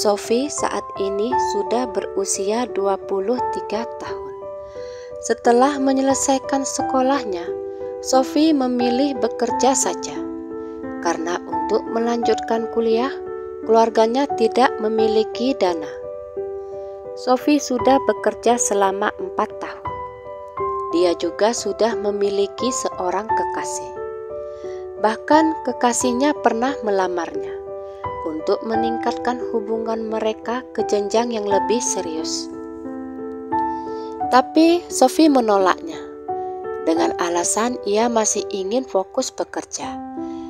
Sophie saat ini sudah berusia 23 tahun. Setelah menyelesaikan sekolahnya, Sophie memilih bekerja saja. Karena untuk melanjutkan kuliah, keluarganya tidak memiliki dana. Sophie sudah bekerja selama 4 tahun. Dia juga sudah memiliki seorang kekasih. Bahkan kekasihnya pernah melamarnya untuk meningkatkan hubungan mereka ke jenjang yang lebih serius. Tapi Sophie menolaknya dengan alasan ia masih ingin fokus bekerja,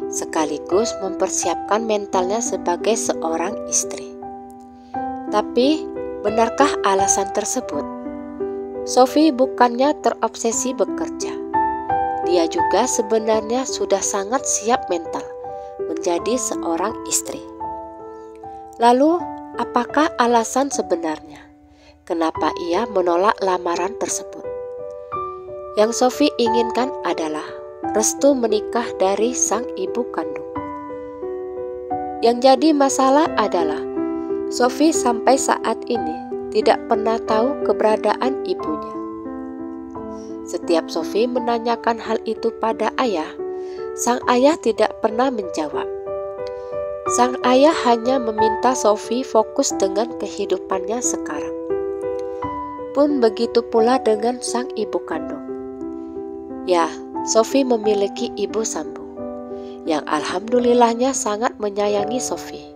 sekaligus mempersiapkan mentalnya sebagai seorang istri. Tapi benarkah alasan tersebut? Sophie bukannya terobsesi bekerja. Dia juga sebenarnya sudah sangat siap mental menjadi seorang istri. Lalu, apakah alasan sebenarnya kenapa ia menolak lamaran tersebut? Yang Sophie inginkan adalah restu menikah dari sang ibu kandung. Yang jadi masalah adalah Sophie sampai saat ini tidak pernah tahu keberadaan ibunya. Setiap Sophie menanyakan hal itu pada ayah, sang ayah tidak pernah menjawab. Sang ayah hanya meminta Sophie fokus dengan kehidupannya sekarang. Pun begitu pula dengan sang ibu kandung. Ya, Sophie memiliki ibu sambung yang alhamdulillahnya sangat menyayangi Sophie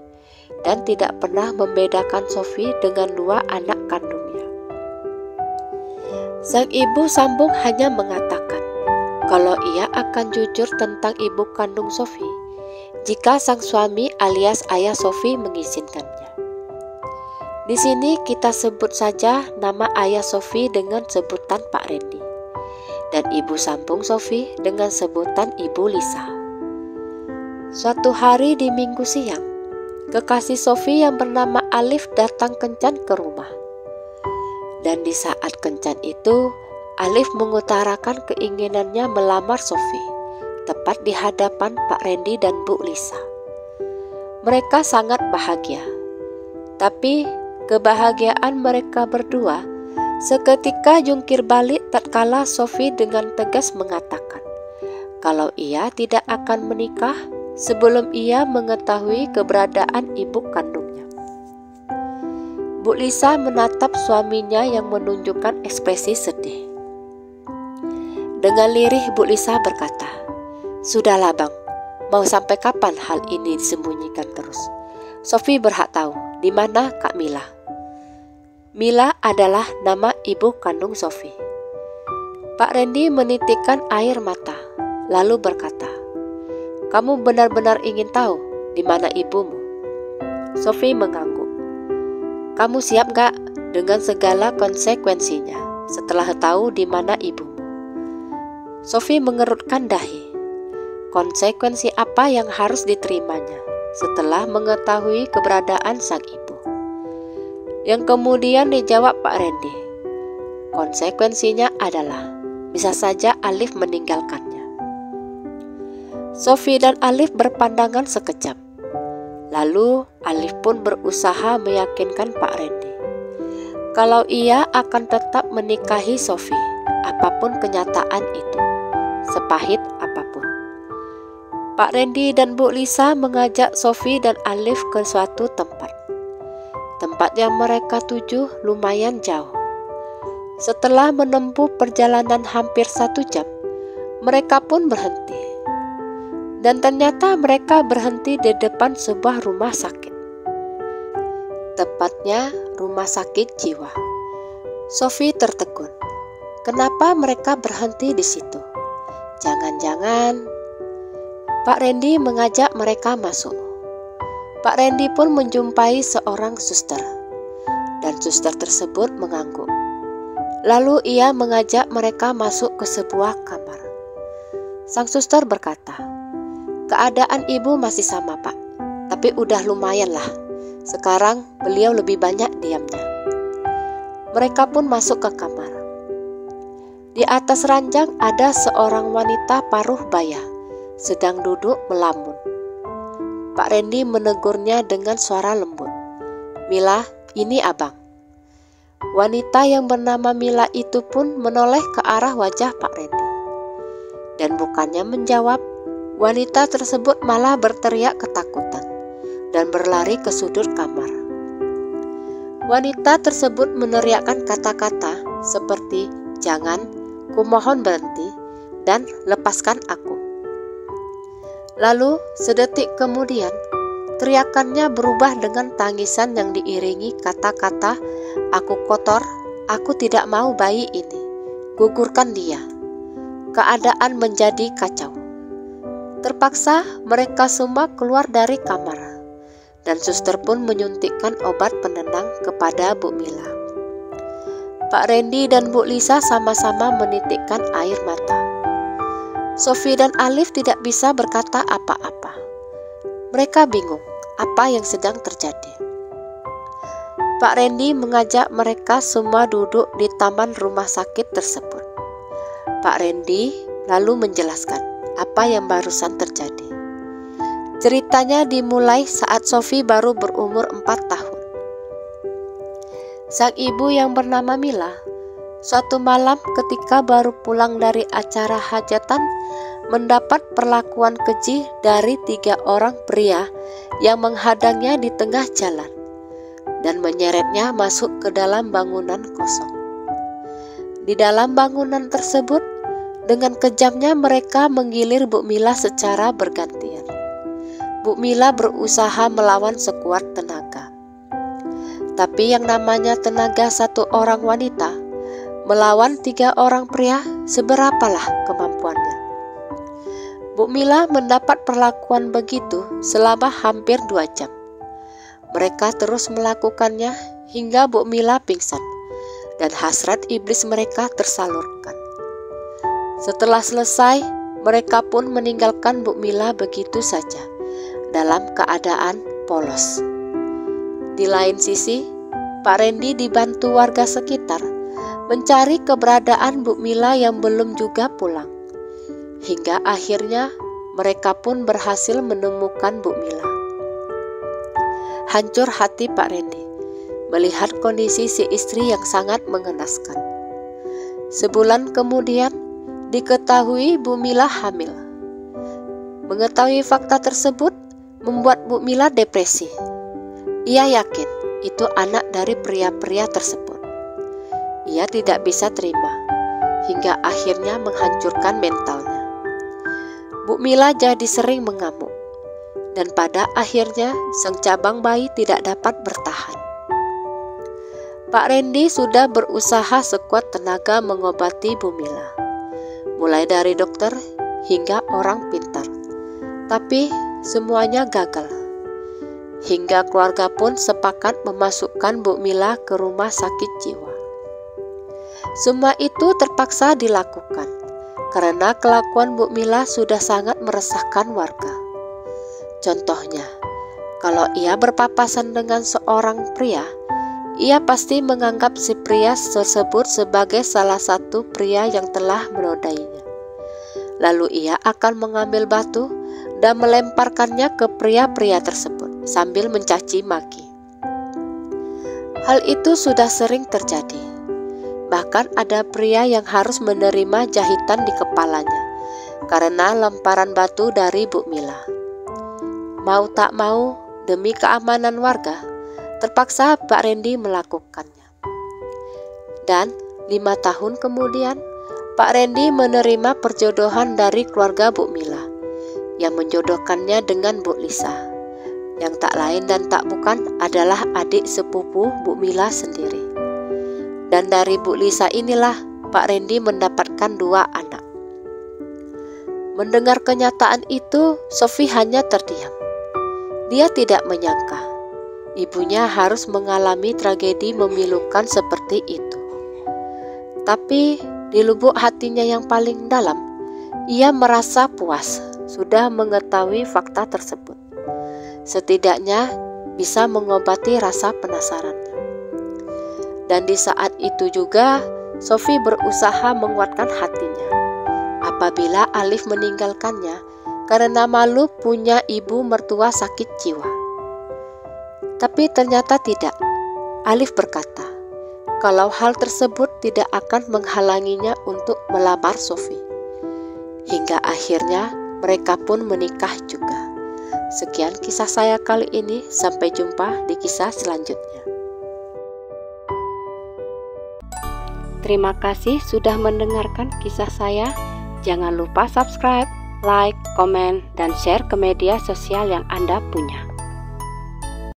dan tidak pernah membedakan Sophie dengan 2 anak kandungnya. Sang ibu sambung hanya mengatakan kalau ia akan jujur tentang ibu kandung Sophie jika sang suami alias ayah Sophie mengizinkannya. Di sini kita sebut saja nama ayah Sophie dengan sebutan Pak Randy dan ibu sambung Sophie dengan sebutan Ibu Lisa. Suatu hari di minggu siang, kekasih Sophie yang bernama Alif datang kencan ke rumah. Dan di saat kencan itu, Alif mengutarakan keinginannya melamar Sophie tepat di hadapan Pak Randy dan Bu Lisa. Mereka sangat bahagia. Tapi kebahagiaan mereka berdua seketika jungkir balik tatkala Sophie dengan tegas mengatakan kalau ia tidak akan menikah sebelum ia mengetahui keberadaan ibu kandungnya. Bu Lisa menatap suaminya yang menunjukkan ekspresi sedih. Dengan lirih Bu Lisa berkata, "Sudahlah bang, mau sampai kapan hal ini disembunyikan terus? Sophie berhak tahu di mana Kak Mila." Mila adalah nama ibu kandung Sophie. Pak Randy menitikkan air mata, lalu berkata, "Kamu benar-benar ingin tahu di mana ibumu?" Sophie mengangguk. "Kamu siap gak dengan segala konsekuensinya setelah tahu di mana ibumu?" Sophie mengerutkan dahi. Konsekuensi apa yang harus diterimanya setelah mengetahui keberadaan sang ibu? Yang kemudian dijawab Pak Randy. Konsekuensinya adalah bisa saja Alif meninggalkannya. Sophie dan Alif berpandangan sekejap. Lalu Alif pun berusaha meyakinkan Pak Randy kalau ia akan tetap menikahi Sophie apapun kenyataan itu, sepahit apapun. Pak Randy dan Bu Lisa mengajak Sophie dan Alif ke suatu tempat. Tempat yang mereka tuju lumayan jauh. Setelah menempuh perjalanan hampir 1 jam, mereka pun berhenti. Dan ternyata mereka berhenti di depan sebuah rumah sakit. Tepatnya rumah sakit jiwa. Sophie tertegun. Kenapa mereka berhenti di situ? Jangan-jangan Pak Randy mengajak mereka masuk. Pak Randy pun menjumpai seorang suster, dan suster tersebut mengangguk. Lalu ia mengajak mereka masuk ke sebuah kamar. Sang suster berkata, "Keadaan ibu masih sama pak, tapi udah lumayan lah. Sekarang beliau lebih banyak diamnya." Mereka pun masuk ke kamar. Di atas ranjang ada seorang wanita paruh baya sedang duduk melamun. Pak Randy menegurnya dengan suara lembut. "Mila, ini abang." Wanita yang bernama Mila itu pun menoleh ke arah wajah Pak Randy. Dan bukannya menjawab, wanita tersebut malah berteriak ketakutan dan berlari ke sudut kamar. Wanita tersebut meneriakkan kata-kata seperti, "Jangan, kumohon berhenti, dan lepaskan aku." Lalu sedetik kemudian, teriakannya berubah dengan tangisan yang diiringi kata-kata, "Aku kotor, aku tidak mau bayi ini, gugurkan dia." Keadaan menjadi kacau. Terpaksa mereka semua keluar dari kamar, dan suster pun menyuntikkan obat penenang kepada Bu Mila. Pak Randy dan Bu Lisa sama-sama menitikkan air mata. Sophie dan Alif tidak bisa berkata apa-apa. Mereka bingung apa yang sedang terjadi. Pak Randy mengajak mereka semua duduk di taman rumah sakit tersebut. Pak Randy lalu menjelaskan apa yang barusan terjadi. Ceritanya dimulai saat Sophie baru berumur 4 tahun. Sang ibu yang bernama Mila, suatu malam ketika baru pulang dari acara hajatan, mendapat perlakuan keji dari 3 orang pria yang menghadangnya di tengah jalan dan menyeretnya masuk ke dalam bangunan kosong. Di dalam bangunan tersebut, dengan kejamnya mereka menggilir Bu Mila secara bergantian. Bu Mila berusaha melawan sekuat tenaga. Tapi yang namanya tenaga satu orang wanita melawan 3 orang pria, seberapalah kemampuannya. Bu Mila mendapat perlakuan begitu selama hampir 2 jam. Mereka terus melakukannya hingga Bu Mila pingsan dan hasrat iblis mereka tersalurkan. Setelah selesai, mereka pun meninggalkan Bu Mila begitu saja dalam keadaan polos. Di lain sisi, Pak Randy dibantu warga sekitar mencari keberadaan Bu Mila yang belum juga pulang. Hingga akhirnya mereka pun berhasil menemukan Bu Mila. Hancur hati Pak Randy melihat kondisi si istri yang sangat mengenaskan. Sebulan kemudian diketahui Bu Mila hamil. Mengetahui fakta tersebut membuat Bu Mila depresi. Ia yakin itu anak dari pria-pria tersebut. Ia tidak bisa terima, hingga akhirnya menghancurkan mentalnya. Bu Mila jadi sering mengamuk, dan pada akhirnya sang cabang bayi tidak dapat bertahan. Pak Randy sudah berusaha sekuat tenaga mengobati Bu Mila, mulai dari dokter hingga orang pintar. Tapi semuanya gagal. Hingga keluarga pun sepakat memasukkan Bu Mila ke rumah sakit jiwa. Semua itu terpaksa dilakukan karena kelakuan Bu Mila sudah sangat meresahkan warga. Contohnya, kalau ia berpapasan dengan seorang pria, ia pasti menganggap si pria tersebut sebagai salah satu pria yang telah menodainya. Lalu ia akan mengambil batu dan melemparkannya ke pria-pria tersebut sambil mencaci maki. Hal itu sudah sering terjadi. Bahkan ada pria yang harus menerima jahitan di kepalanya karena lemparan batu dari Bu Mila. Mau tak mau, demi keamanan warga, terpaksa Pak Randy melakukannya. Dan 5 tahun kemudian, Pak Randy menerima perjodohan dari keluarga Bu Mila yang menjodohkannya dengan Bu Lisa, yang tak lain dan tak bukan adalah adik sepupu Bu Mila sendiri. Dan dari Bu Lisa inilah Pak Randy mendapatkan 2 anak. Mendengar kenyataan itu, Sophie hanya terdiam. Dia tidak menyangka ibunya harus mengalami tragedi memilukan seperti itu. Tapi di lubuk hatinya yang paling dalam, ia merasa puas sudah mengetahui fakta tersebut. Setidaknya bisa mengobati rasa penasarannya. Dan di saat itu juga Sophie berusaha menguatkan hatinya apabila Alif meninggalkannya karena malu punya ibu mertua sakit jiwa. Tapi ternyata tidak. Alif berkata, kalau hal tersebut tidak akan menghalanginya untuk melamar Sophie. Hingga akhirnya mereka pun menikah juga. Sekian kisah saya kali ini, sampai jumpa di kisah selanjutnya. Terima kasih sudah mendengarkan kisah saya. Jangan lupa subscribe, like, komen, dan share ke media sosial yang Anda punya.